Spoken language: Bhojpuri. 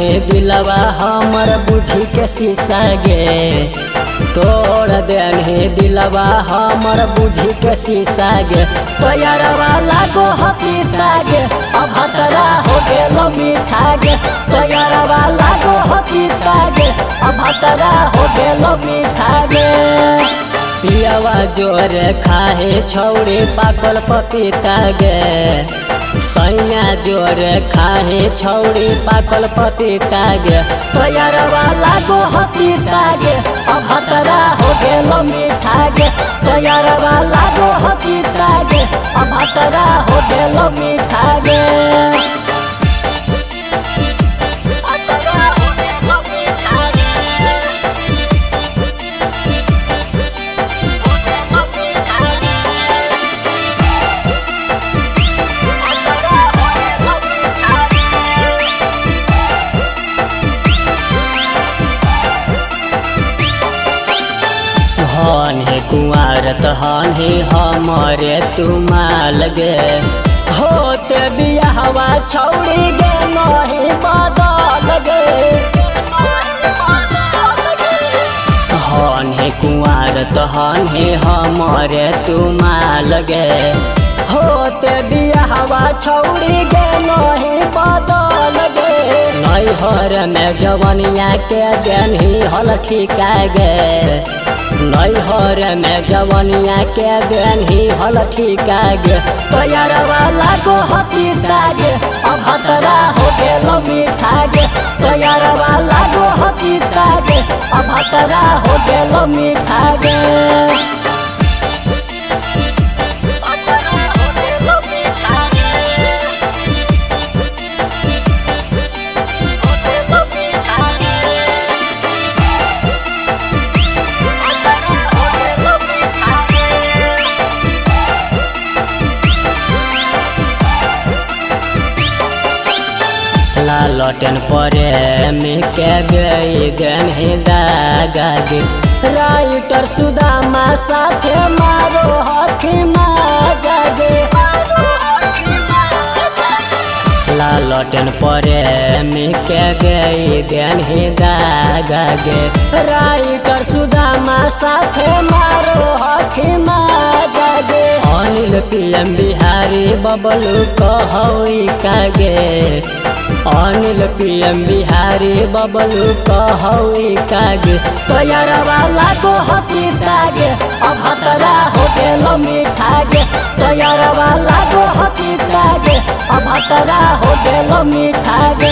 देनी दिलवा हमर बुझी के शीशा गे, तोड़ देनी दिलवा हमर बुझी के शीशा गे। तैयारवा लागो हपीता गे, अब हतरा हो गेलो मीठा गे। तैयारवा लागो हपीता गे, अब हतरा हो गेलो मीठा गे। पियावा जोरे खाए छौड़ी पाकल पपीता गे, सैया जोरे खाए छौड़ी पाकल पपीता गे। तैयारवा लागो हपीता गे, अब हतरा हो गेलो मीठा गे। तैयारवा लागो हपीता गे, अब हतरा हो गेलो मीठा गे। हन हे कुंवर तहन हे हमारे तुमाल गे, होते बियाहवा छौड़ी गे नहीं बदल गे। हन हे कुंवर तहन हे हमारे तुमाल गे, होते बियाहवा छौड़ी गे नहीं बदल गे। नैहर में जवनिया के देनी हल ठिका गे, नैहर में जवनिया के देनी हल ठिका गे। तैयारवा लागो हपीता गे, अब हतरा हो गेलो मीठा गे। तैयारवा लागो हपीता गे, अब हतरा हो गेलो मीठा गे। लटन परे मिके गई गन दागा गे, राइटर सुदामा साथे मारो हथी माजा गे। लटन परे मिके गई गन दागा गे, राइटर सुदामा साथे मारो हथी माजा गे। अनिल पीएम बिहारी बबलू कहई कागे, अनिल पीएम बिहारी बबलू कहई कागे। तैयारवा लागो हपीता गे, अब हतरा हो गेलो मीठा गे। तैयारवा लागो हपीता गे, अब हतरा हो गेलो मीठा गे।